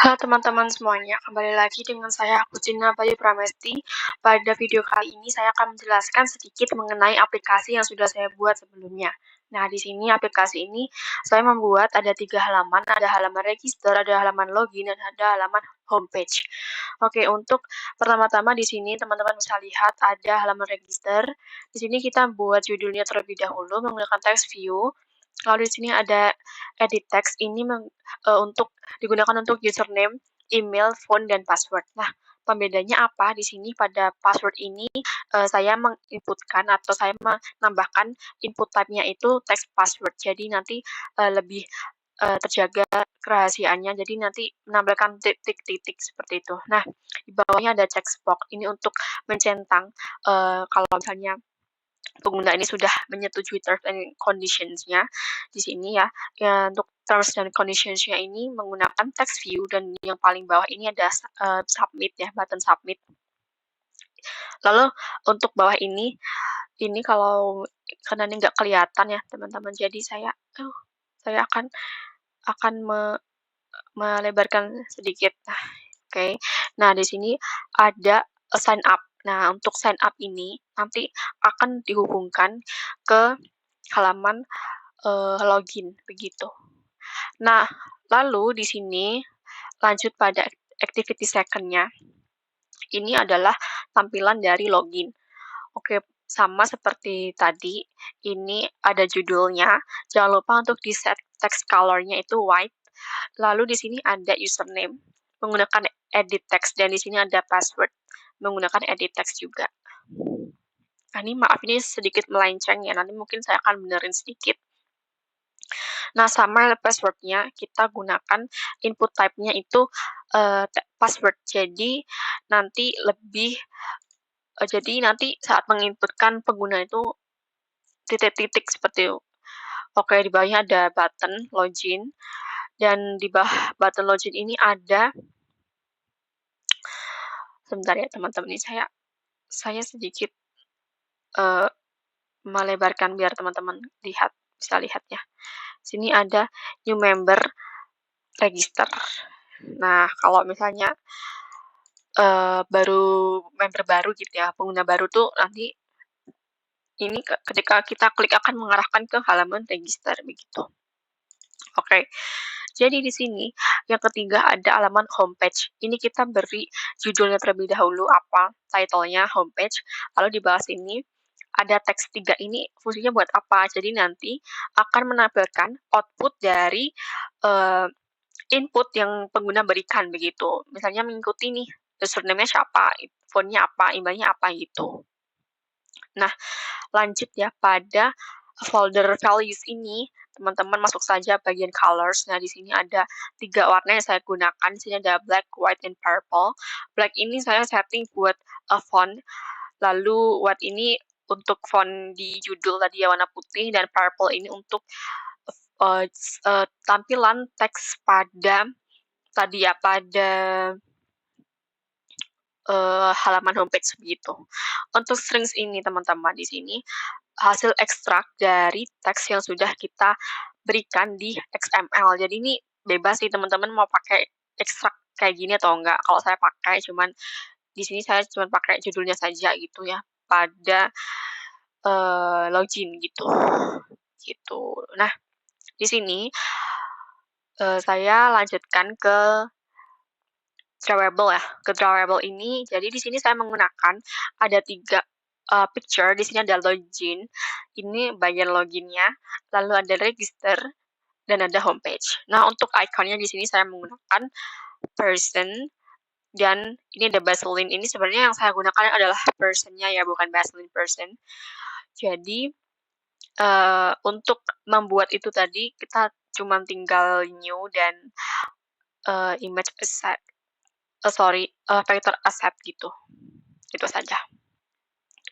Halo teman-teman semuanya, kembali lagi dengan saya Pucina Bayu Pramesti. Pada video kali ini saya akan menjelaskan sedikit mengenai aplikasi yang sudah saya buat sebelumnya. Nah, di sini aplikasi ini saya membuat ada 3 halaman, ada halaman register, ada halaman login, dan ada halaman homepage. Oke, untuk pertama-tama di sini teman-teman bisa lihat ada halaman register. Di sini kita buat judulnya terlebih dahulu menggunakan text view. Lalu di sini ada edit text ini untuk digunakan untuk username, email, phone, dan password. Nah, pembedanya apa di sini pada password ini saya menginputkan atau saya menambahkan input type-nya itu text password. Jadi nanti lebih terjaga kerahasiaannya. Jadi nanti menambahkan titik-titik seperti itu. Nah, di bawahnya ada checkbox ini untuk mencentang kalau misalnya pengguna ini sudah menyetujui terms and conditions-nya di sini ya. Untuk terms and conditions-nya ini menggunakan text view dan yang paling bawah ini ada submit ya, button submit. Lalu untuk bawah ini kalau karena ini nggak kelihatan ya teman-teman, jadi saya akan melebarkan sedikit. Nah, oke. Nah, di sini ada sign up. Nah, untuk sign up ini nanti akan dihubungkan ke halaman login begitu. Nah, lalu di sini lanjut pada activity second-nya. Ini adalah tampilan dari login. Oke, sama seperti tadi, ini ada judulnya. Jangan lupa untuk di set text color-nya itu white. Lalu di sini ada username menggunakan edit text dan di sini ada password menggunakan edit text juga. Nah, ini maaf ini sedikit melenceng ya. Nanti mungkin saya akan benerin sedikit. Nah, sama password-nya kita gunakan input type-nya itu password. Jadi nanti saat menginputkan pengguna itu titik-titik seperti itu. Oke, di bawahnya ada button login dan di bawah button login ini ada sebentar ya teman-teman, ini saya sedikit melebarkan biar teman-teman bisa lihat ya. Sini ada new member register. Nah, kalau misalnya member baru gitu ya, pengguna baru tuh nanti ini ketika kita klik akan mengarahkan ke halaman register begitu. Oke. Jadi di sini yang ketiga ada halaman homepage. Ini kita beri judulnya terlebih dahulu apa, title-nya homepage. Lalu di bawah sini ada teks 3 ini fungsinya buat apa? Jadi nanti akan menampilkan output dari input yang pengguna berikan begitu. Misalnya mengikuti nih username-nya siapa, phone-nya apa, email-nya apa gitu. Nah, lanjut ya pada folder values ini, teman-teman masuk saja bagian colors. Nah, di sini ada 3 warna yang saya gunakan. Di sini ada black, white, and purple. Black ini saya setting buat font. Lalu white ini untuk font di judul tadi ya warna putih, dan purple ini untuk tampilan teks pada halaman homepage begitu. Untuk strings ini teman-teman di sini hasil ekstrak dari teks yang sudah kita berikan di XML. Jadi ini bebas sih teman-teman mau pakai ekstrak kayak gini atau enggak. Kalau saya pakai di sini saya cuma pakai judulnya saja gitu ya pada login gitu. Gitu. Nah, di sini saya lanjutkan ke drawable ya. Ke drawable ini, jadi di sini saya menggunakan ada 3 picture. Di sini ada login, ini bagian loginnya, lalu ada register, dan ada homepage. Nah, untuk ikonnya di sini saya menggunakan person, dan ini ada Vaseline. Ini sebenarnya yang saya gunakan adalah personnya ya, bukan Vaseline person. Jadi, untuk membuat itu tadi, kita cuma tinggal new dan image asset. Vector asset gitu. Itu saja.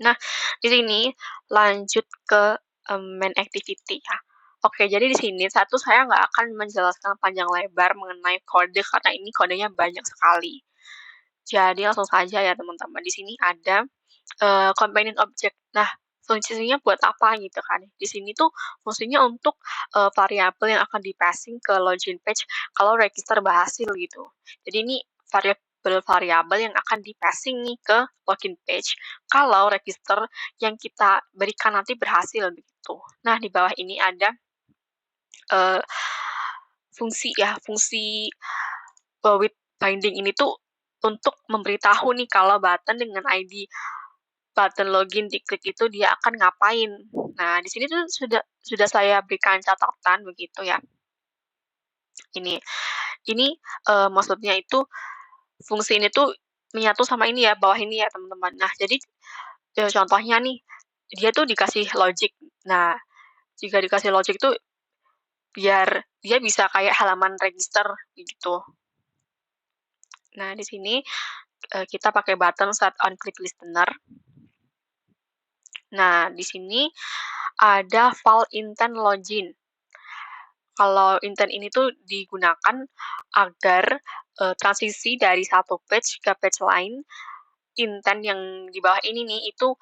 Nah, di sini lanjut ke main activity ya. Oke, jadi di sini saya nggak akan menjelaskan panjang lebar mengenai kode karena ini kodenya banyak sekali. Jadi langsung saja ya teman-teman. Di sini ada companion object. Nah, fungsinya buat apa gitu kan. Di sini tuh fungsinya untuk, variabel yang akan di-passing ke login page kalau register berhasil gitu. Jadi ini variabel yang akan di-passing nih ke login page kalau register yang kita berikan nanti berhasil begitu. Nah, di bawah ini ada, eee, fungsi with binding ini tuh untuk memberitahu nih kalau button dengan ID button login diklik itu dia akan ngapain. Nah, di sini tuh sudah saya berikan catatan begitu ya. Ini ini, maksudnya itu fungsi ini tuh menyatu sama ini ya, bawah ini ya, teman-teman. Nah, jadi, contohnya nih, dia tuh dikasih logic. Nah, jika dikasih logic tuh biar dia bisa kayak halaman register gitu. Nah, di sini, kita pakai button set on click listener. Nah, di sini ada file intent login. Kalau intent ini tuh digunakan agar, transisi dari satu page ke page lain, intent yang di bawah ini nih, itu,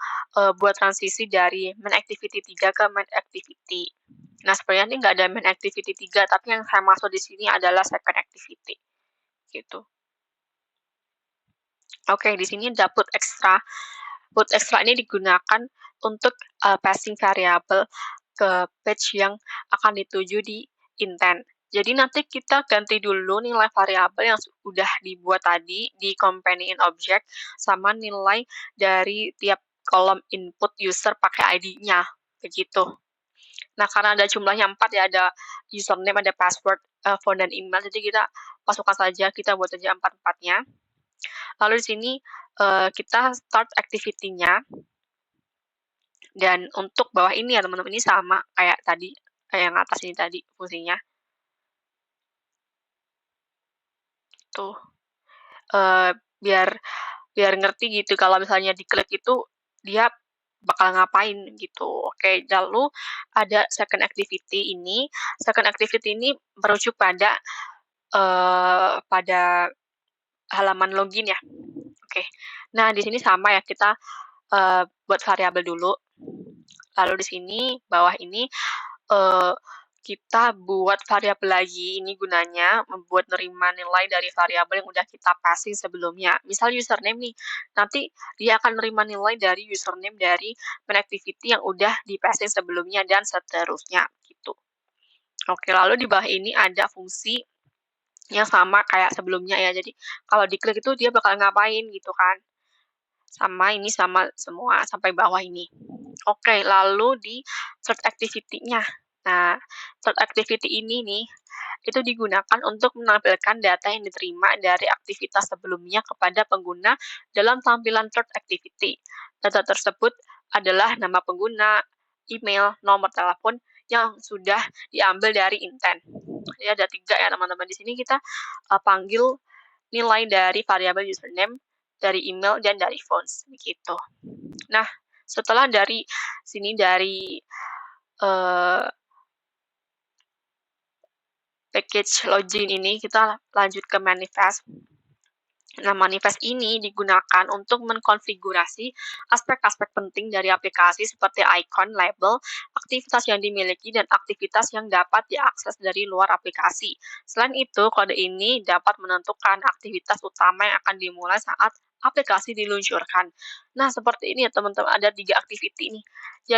buat transisi dari main activity 3 ke main activity. Nah, sebenarnya ini nggak ada main activity 3, tapi yang saya maksud di sini adalah second activity, gitu. Oke, di sini ada put extra. Put extra ini digunakan untuk, passing variabel ke page yang akan dituju di intent. Jadi nanti kita ganti dulu nilai variabel yang sudah dibuat tadi di companion object sama nilai dari tiap kolom input user pakai ID-nya, begitu. Nah, karena ada jumlahnya 4 ya, ada username, ada password, phone, dan email, jadi kita masukkan saja, kita buat aja 4-4-nya. Lalu di sini, kita start activity-nya, dan untuk bawah ini ya teman-teman, ini sama kayak tadi, kayak yang atas ini tadi fungsinya. Tuh, biar biar ngerti gitu kalau misalnya diklik itu dia bakal ngapain gitu. Oke, lalu ada second activity ini. Second activity ini merujuk pada halaman login ya. Oke. Nah, di sini sama ya, kita, buat variabel dulu. Lalu di sini, bawah ini, eee, kita buat variabel lagi, ini gunanya membuat nerima nilai dari variabel yang udah kita passing sebelumnya. Misal username nih, nanti dia akan nerima nilai dari username dari main activity yang udah di-passing sebelumnya dan seterusnya, gitu. Oke, lalu di bawah ini ada fungsi yang sama kayak sebelumnya ya, jadi kalau diklik itu dia bakal ngapain gitu kan. Sama ini sama semua sampai bawah ini. Oke, lalu di third activity-nya. Nah, third activity ini nih, itu digunakan untuk menampilkan data yang diterima dari aktivitas sebelumnya kepada pengguna dalam tampilan third activity. Data tersebut adalah nama pengguna, email, nomor telepon yang sudah diambil dari intent. Jadi ada 3 ya teman-teman. Di sini kita panggil nilai dari variabel username, dari email, dan dari phones, begitu. Nah, setelah dari sini dari package login ini, kita lanjut ke manifest. Nah, manifest ini digunakan untuk mengkonfigurasi aspek-aspek penting dari aplikasi seperti icon, label, aktivitas yang dimiliki, dan aktivitas yang dapat diakses dari luar aplikasi. Selain itu, kode ini dapat menentukan aktivitas utama yang akan dimulai saat aplikasi diluncurkan. Nah, seperti ini ya teman-teman, ada 3 activity nih.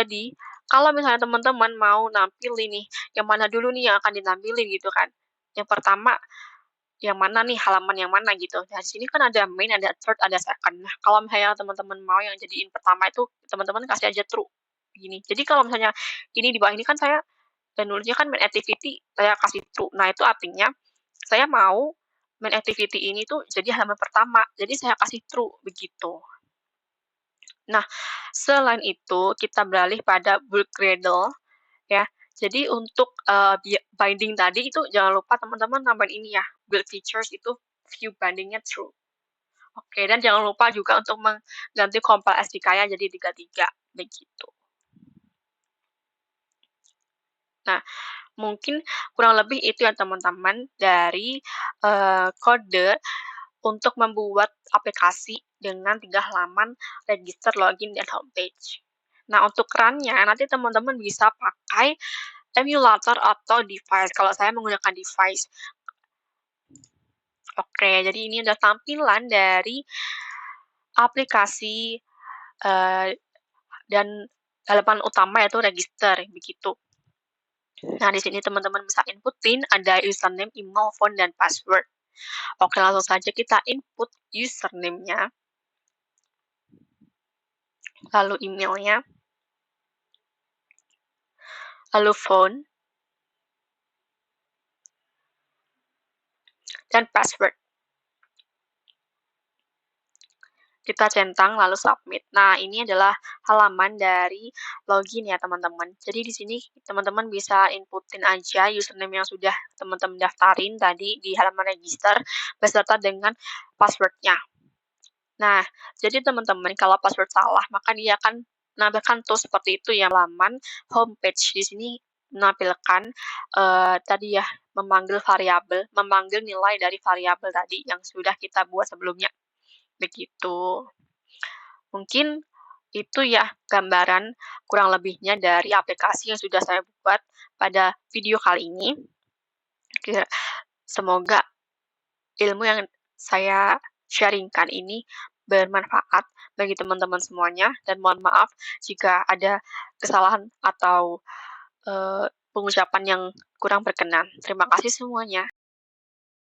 Jadi, kalau misalnya teman-teman mau nampil ini, yang mana dulu nih yang akan ditampilin gitu kan. Yang pertama, yang mana nih, halaman yang mana gitu. Nah, di sini kan ada main, ada third, ada second. Nah, kalau misalnya teman-teman mau yang jadiin pertama itu, teman-teman kasih aja true, gini. Jadi kalau misalnya ini di bawah ini kan saya nulisnya kan main activity, saya kasih true. Nah, itu artinya saya mau main activity ini tuh jadi halaman pertama, jadi saya kasih true, begitu. Nah, selain itu kita beralih pada bulk Gradle ya. Jadi untuk, binding tadi itu jangan lupa teman-teman tambahin ini ya, build features itu view binding-nya true. Oke, dan jangan lupa juga untuk mengganti compile SDK-nya jadi 33, begitu. Nah, mungkin kurang lebih itu ya teman-teman dari, kode untuk membuat aplikasi dengan 3 halaman register, login, dan homepage. Nah, untuk run-nya nanti teman-teman bisa pakai emulator atau device, kalau saya menggunakan device. Oke, jadi ini adalah tampilan dari aplikasi, eee, dan halaman utama yaitu register, begitu. Nah, di sini teman-teman bisa input-in ada username, email, phone, dan password. Oke, langsung saja kita input username-nya, lalu email-nya, lalu phone, dan password. Kita centang lalu submit. Nah, ini adalah halaman dari login ya, teman-teman. Jadi di sini teman-teman bisa inputin aja username yang sudah teman-teman daftarin tadi di halaman register beserta dengan password-nya. Nah, jadi teman-teman kalau password salah, maka dia akan menampilkan tuh seperti itu ya, halaman homepage. Di sini menampilkan, tadi ya, memanggil nilai dari variabel tadi yang sudah kita buat sebelumnya, begitu. Mungkin itu ya gambaran kurang lebihnya dari aplikasi yang sudah saya buat pada video kali ini. Semoga ilmu yang saya sharingkan ini bermanfaat bagi teman-teman semuanya, dan mohon maaf jika ada kesalahan atau pengucapan yang kurang berkenan. Terima kasih semuanya.